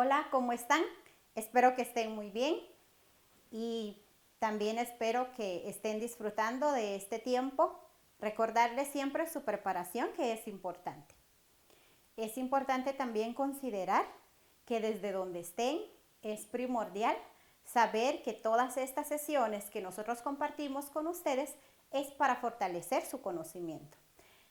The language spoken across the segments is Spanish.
Hola, ¿cómo están? Espero que estén muy bien y también espero que estén disfrutando de este tiempo. Recordarles siempre su preparación, que es importante. Es importante también considerar que desde donde estén es primordial saber que todas estas sesiones que nosotros compartimos con ustedes es para fortalecer su conocimiento.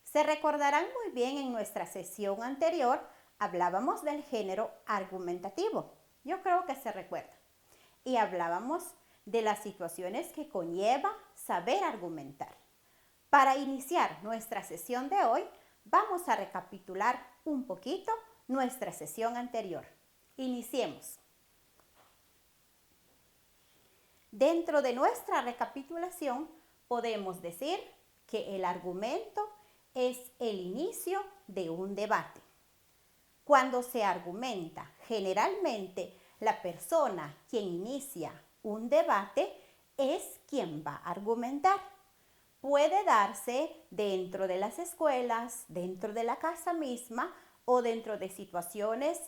Se recordarán muy bien en nuestra sesión anterior hablábamos del género argumentativo. Yo creo que se recuerda. Y hablábamos de las situaciones que conlleva saber argumentar. Para iniciar nuestra sesión de hoy, vamos a recapitular un poquito nuestra sesión anterior. Iniciemos. Dentro de nuestra recapitulación, podemos decir que el argumento es el inicio de un debate. Cuando se argumenta, generalmente la persona quien inicia un debate es quien va a argumentar. Puede darse dentro de las escuelas, dentro de la casa misma o dentro de situaciones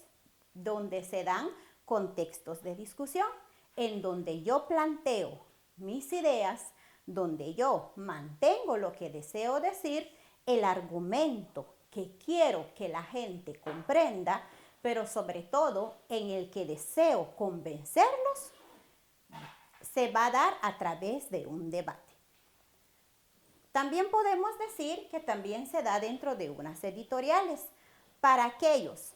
donde se dan contextos de discusión, en donde yo planteo mis ideas, donde yo mantengo lo que deseo decir, el argumento que quiero que la gente comprenda, pero sobre todo en el que deseo convencerlos, se va a dar a través de un debate. También podemos decir que también se da dentro de unas editoriales. Para aquellos,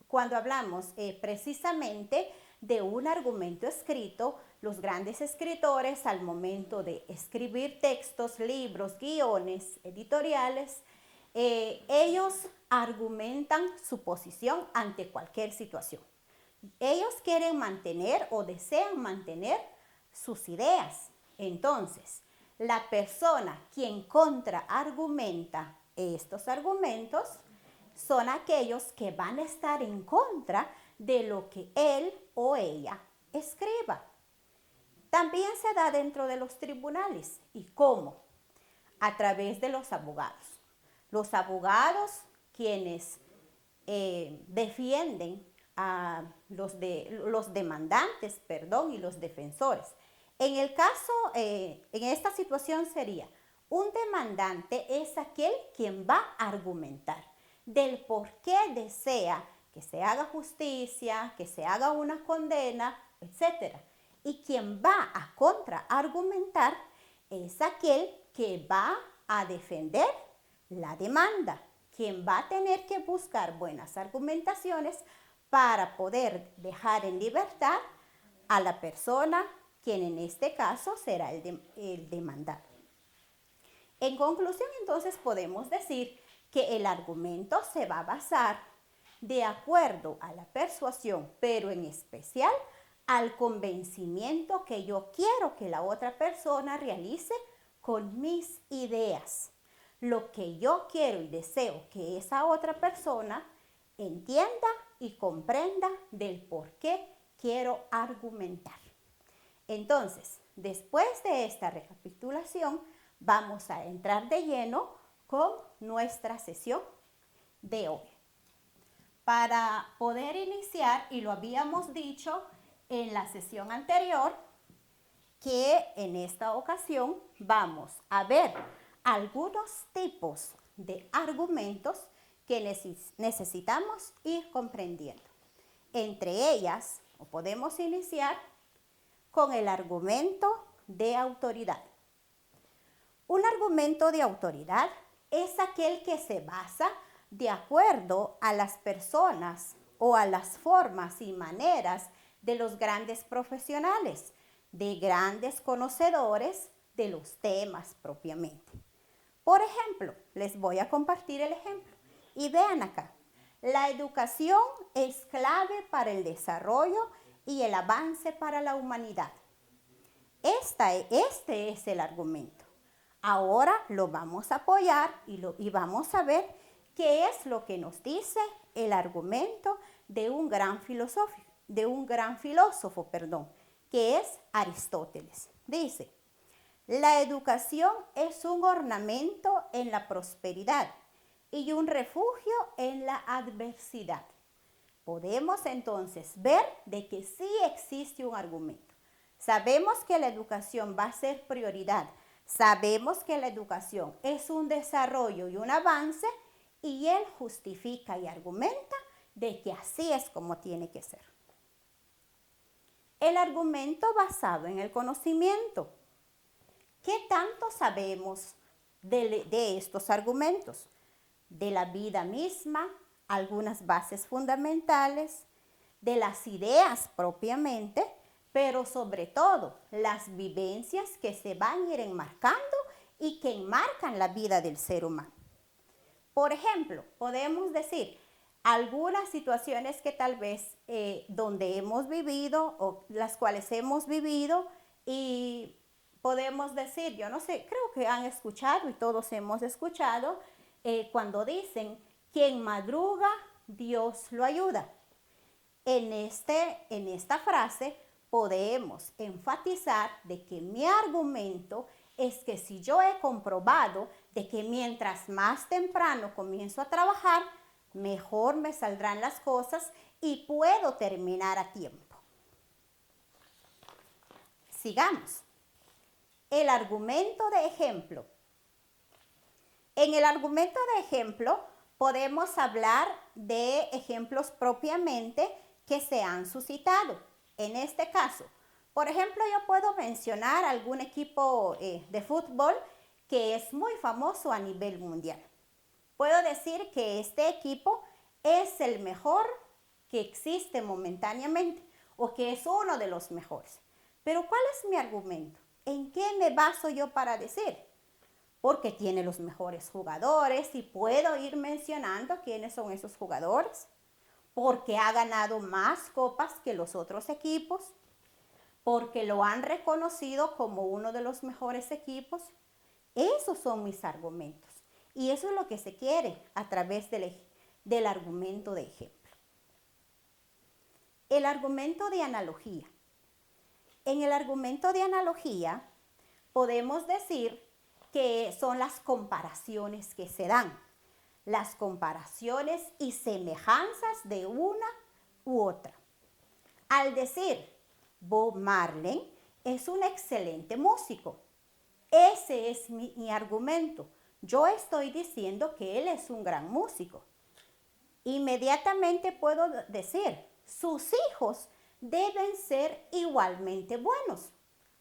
cuando hablamos precisamente de un argumento escrito, los grandes escritores al momento de escribir textos, libros, guiones, editoriales, ellos argumentan su posición ante cualquier situación. Ellos quieren mantener o desean mantener sus ideas. Entonces, la persona quien contraargumenta estos argumentos son aquellos que van a estar en contra de lo que él o ella escriba. También se da dentro de los tribunales. ¿Y cómo? A través de los abogados. Los abogados quienes defienden a los demandantes, y los defensores. En el caso, en esta situación sería, un demandante es aquel quien va a argumentar del por qué desea que se haga justicia, que se haga una condena, etc. Y quien va a contraargumentar es aquel que va a defender la demanda, quien va a tener que buscar buenas argumentaciones para poder dejar en libertad a la persona, quien en este caso será el demandado. En conclusión, entonces, podemos decir que el argumento se va a basar de acuerdo a la persuasión, pero en especial al convencimiento que yo quiero que la otra persona realice con mis ideas. Lo que yo quiero y deseo que esa otra persona entienda y comprenda del por qué quiero argumentar. Entonces, después de esta recapitulación, vamos a entrar de lleno con nuestra sesión de hoy. Para poder iniciar, y lo habíamos dicho en la sesión anterior, que en esta ocasión vamos a ver algunos tipos de argumentos que necesitamos ir comprendiendo. Entre ellas, podemos iniciar con el argumento de autoridad. Un argumento de autoridad es aquel que se basa de acuerdo a las personas o a las formas y maneras de los grandes profesionales, de grandes conocedores de los temas propiamente. Por ejemplo, les voy a compartir el ejemplo. Y vean acá, la educación es clave para el desarrollo y el avance para la humanidad. Este es el argumento. Ahora lo vamos a apoyar y vamos a ver qué es lo que nos dice el argumento de un gran filósofo, que es Aristóteles. Dice, la educación es un ornamento en la prosperidad y un refugio en la adversidad. podemos entonces ver de que sí existe un argumento. Sabemos que la educación va a ser prioridad. Sabemos que la educación es un desarrollo y un avance y él justifica y argumenta de que así es como tiene que ser. El argumento basado en el conocimiento. ¿Qué tanto sabemos de estos argumentos? De la vida misma, algunas bases fundamentales, de las ideas propiamente, pero sobre todo las vivencias que se van a ir enmarcando y que enmarcan la vida del ser humano. Por ejemplo, podemos decir algunas situaciones que tal vez donde hemos vivido o las cuales hemos vivido y podemos decir, yo no sé, creo que han escuchado y todos hemos escuchado cuando dicen, quien madruga, Dios lo ayuda. En esta frase podemos enfatizar de que mi argumento es que si yo he comprobado de que mientras más temprano comienzo a trabajar, mejor me saldrán las cosas y puedo terminar a tiempo. Sigamos. El argumento de ejemplo. En el argumento de ejemplo podemos hablar de ejemplos propiamente que se han suscitado. En este caso, por ejemplo, yo puedo mencionar algún equipo de fútbol que es muy famoso a nivel mundial. Puedo decir que este equipo es el mejor que existe momentáneamente o que es uno de los mejores. Pero ¿cuál es mi argumento? ¿En qué me baso yo para decir? Porque tiene los mejores jugadores y puedo ir mencionando quiénes son esos jugadores. Porque ha ganado más copas que los otros equipos. Porque lo han reconocido como uno de los mejores equipos. Esos son mis argumentos. Y eso es lo que se quiere a través del argumento de ejemplo. El argumento de analogía. En el argumento de analogía podemos decir que son las comparaciones que se dan. Las comparaciones y semejanzas de una u otra. Al decir Bob Marley es un excelente músico. Ese es mi argumento. Yo estoy diciendo que él es un gran músico. Inmediatamente puedo decir, sus hijos deben ser igualmente buenos.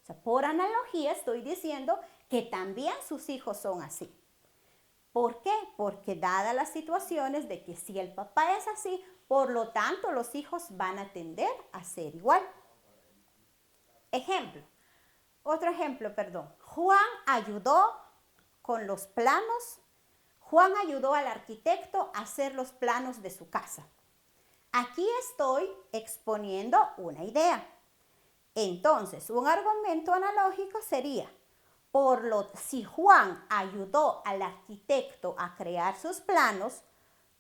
O sea, por analogía estoy diciendo que también sus hijos son así. ¿Por qué? Porque dadas las situaciones de que si el papá es así, por lo tanto los hijos van a tender a ser igual. Otro ejemplo. Juan ayudó con los planos. Juan ayudó al arquitecto a hacer los planos de su casa. Aquí estoy exponiendo una idea. Entonces, un argumento analógico sería, si Juan ayudó al arquitecto a crear sus planos,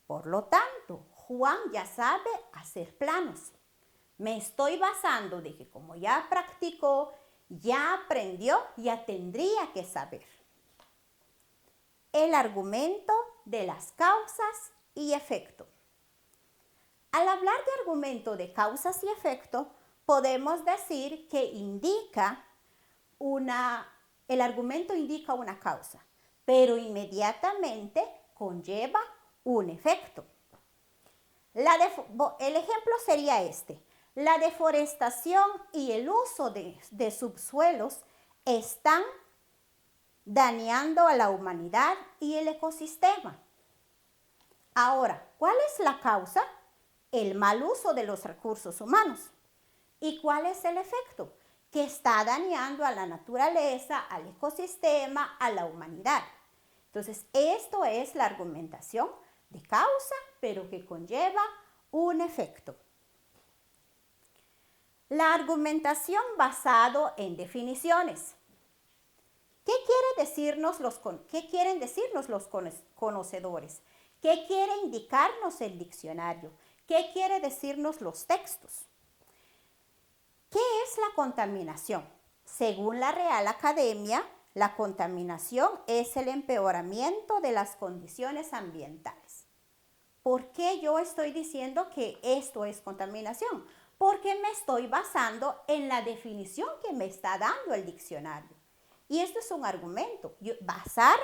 por lo tanto, Juan ya sabe hacer planos. Me estoy basando de que como ya practicó, ya aprendió, ya tendría que saber. El argumento de las causas y efecto. Al hablar de argumento de causas y efecto, podemos decir que el argumento indica una causa, pero inmediatamente conlleva un efecto. El ejemplo sería este. La deforestación y el uso de subsuelos están dañando a la humanidad y el ecosistema. Ahora, ¿cuál es la causa? El mal uso de los recursos humanos. ¿Y cuál es el efecto? Que está dañando a la naturaleza, al ecosistema, a la humanidad. Entonces, esto es la argumentación de causa, pero que conlleva un efecto. La argumentación basado en definiciones. ¿Qué quieren decirnos los conocedores? ¿Qué quiere indicarnos el diccionario? ¿Qué quiere decirnos los textos? ¿Qué es la contaminación? Según la Real Academia, la contaminación es el empeoramiento de las condiciones ambientales. ¿Por qué yo estoy diciendo que esto es contaminación? Porque me estoy basando en la definición que me está dando el diccionario. Y esto es un argumento, basarme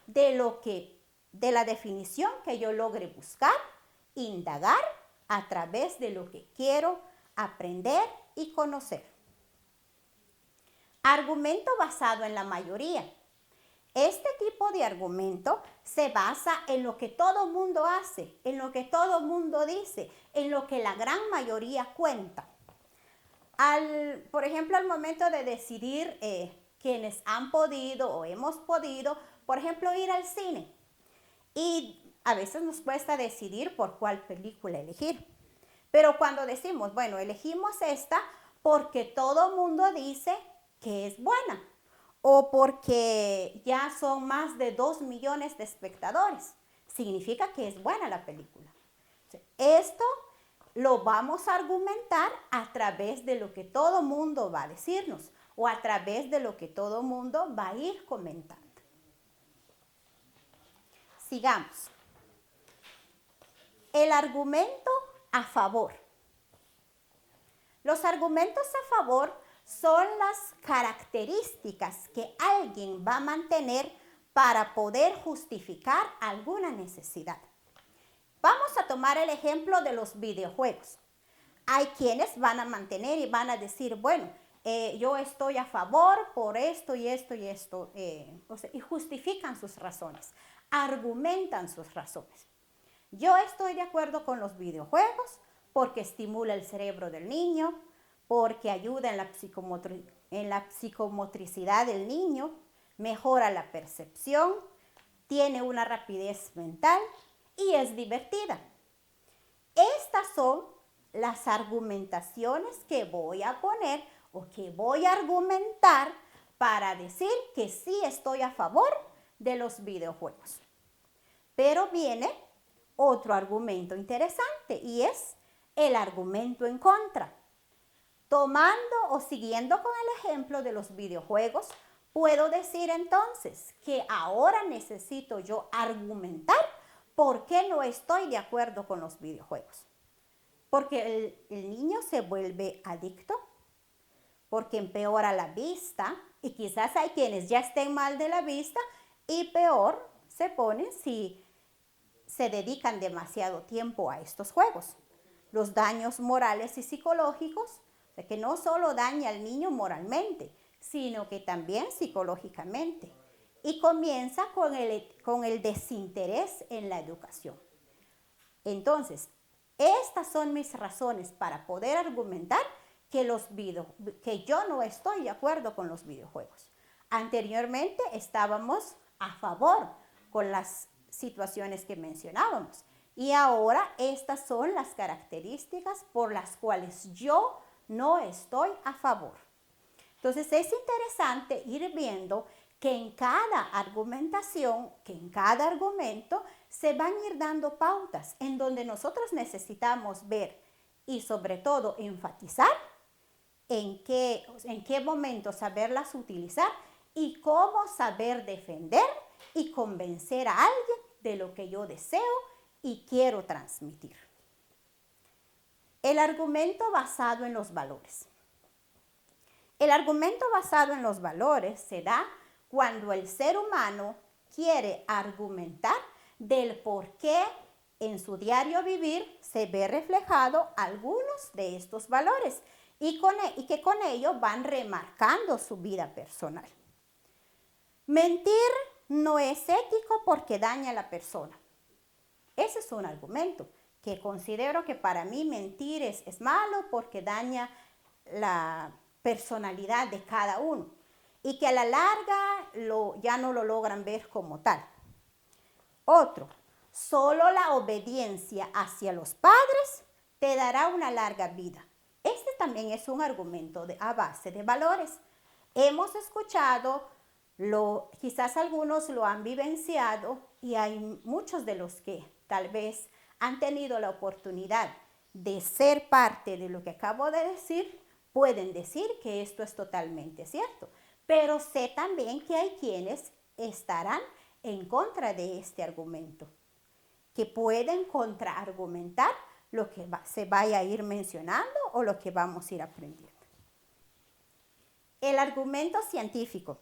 de la definición que yo logre buscar, indagar a través de lo que quiero aprender y conocer. Argumento basado en la mayoría. Este tipo de argumento se basa en lo que todo mundo hace, en lo que todo mundo dice, en lo que la gran mayoría cuenta. Por ejemplo, al momento de decidir quienes han podido o hemos podido, por ejemplo, ir al cine. Y a veces nos cuesta decidir por cuál película elegir. Pero cuando decimos, bueno, elegimos esta porque todo mundo dice que es buena o porque ya son más de 2 millones de espectadores, significa que es buena la película. Esto lo vamos a argumentar a través de lo que todo mundo va a decirnos o a través de lo que todo mundo va a ir comentando. Sigamos. El argumento a favor. Los argumentos a favor son las características que alguien va a mantener para poder justificar alguna necesidad. Vamos a tomar el ejemplo de los videojuegos. Hay quienes van a mantener y van a decir, bueno, yo estoy a favor por esto y esto y esto, y justifican sus razones, argumentan sus razones. Yo estoy de acuerdo con los videojuegos porque estimula el cerebro del niño, porque ayuda en la psicomotricidad del niño, mejora la percepción, tiene una rapidez mental y es divertida. Estas son las argumentaciones que voy a poner o que voy a argumentar para decir que sí estoy a favor de los videojuegos. Pero viene otro argumento interesante y es el argumento en contra. Tomando o siguiendo con el ejemplo de los videojuegos, puedo decir entonces que ahora necesito yo argumentar por qué no estoy de acuerdo con los videojuegos. Porque el niño se vuelve adicto, porque empeora la vista y quizás hay quienes ya estén mal de la vista y peor se ponen si se dedican demasiado tiempo a estos juegos. Los daños morales y psicológicos, o sea, que no solo daña al niño moralmente, sino que también psicológicamente. Y comienza con el desinterés en la educación. Entonces, estas son mis razones para poder argumentar que yo no estoy de acuerdo con los videojuegos. Anteriormente estábamos a favor con las situaciones que mencionábamos. Y ahora estas son las características por las cuales yo no estoy a favor. Entonces es interesante ir viendo que en cada argumentación, que en cada argumento, se van a ir dando pautas en donde nosotros necesitamos ver y sobre todo enfatizar en qué momento saberlas utilizar y cómo saber defender y convencer a alguien de lo que yo deseo y quiero transmitir. El argumento basado en los valores. El argumento basado en los valores se da cuando el ser humano quiere argumentar del por qué en su diario vivir se ve reflejado algunos de estos valores y que con ello van remarcando su vida personal. Mentir no es ético porque daña a la persona. Ese es un argumento que considero que para mí mentir es malo porque daña la personalidad de cada uno y que a la larga ya no lo logran ver como tal. Otro, solo la obediencia hacia los padres te dará una larga vida. Este también es un argumento a base de valores. Hemos escuchado, quizás algunos lo han vivenciado y hay muchos de los que tal vez han tenido la oportunidad de ser parte de lo que acabo de decir, pueden decir que esto es totalmente cierto. Pero sé también que hay quienes estarán en contra de este argumento, que pueden contraargumentar lo que se vaya a ir mencionando o lo que vamos a ir aprendiendo. El argumento científico.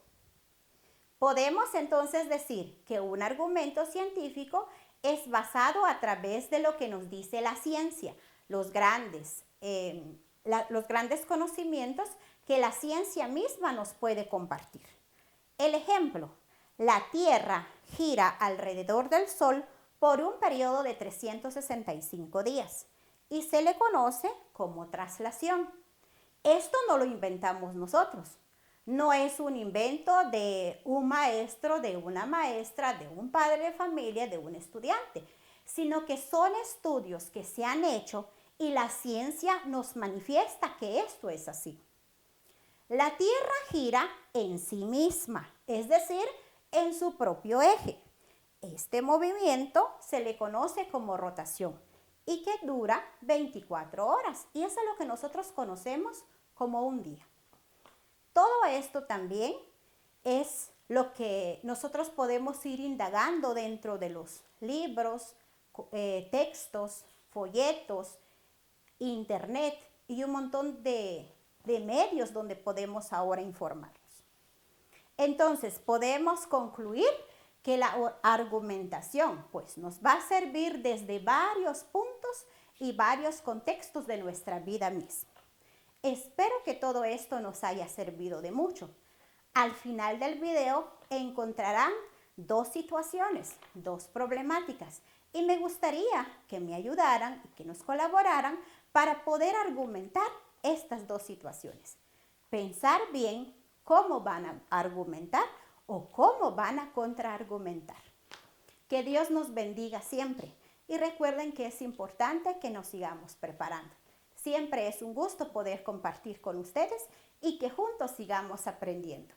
Podemos entonces decir que un argumento científico es basado a través de lo que nos dice la ciencia, los grandes conocimientos que la ciencia misma nos puede compartir. El ejemplo, la Tierra gira alrededor del Sol por un periodo de 365 días y se le conoce como traslación. Esto no lo inventamos nosotros. No es un invento de un maestro, de una maestra, de un padre de familia, de un estudiante, sino que son estudios que se han hecho y la ciencia nos manifiesta que esto es así. La Tierra gira en sí misma, es decir, en su propio eje. Este movimiento se le conoce como rotación y que dura 24 horas y eso es lo que nosotros conocemos como un día. Todo esto también es lo que nosotros podemos ir indagando dentro de los libros, textos, folletos, internet y un montón de medios donde podemos ahora informarnos. Entonces, podemos concluir que la argumentación pues, nos va a servir desde varios puntos y varios contextos de nuestra vida misma. Espero que todo esto nos haya servido de mucho. Al final del video encontrarán dos situaciones, dos problemáticas y me gustaría que me ayudaran y que nos colaboraran para poder argumentar estas dos situaciones. Pensar bien cómo van a argumentar o cómo van a contraargumentar. Que Dios nos bendiga siempre y recuerden que es importante que nos sigamos preparando. Siempre es un gusto poder compartir con ustedes y que juntos sigamos aprendiendo.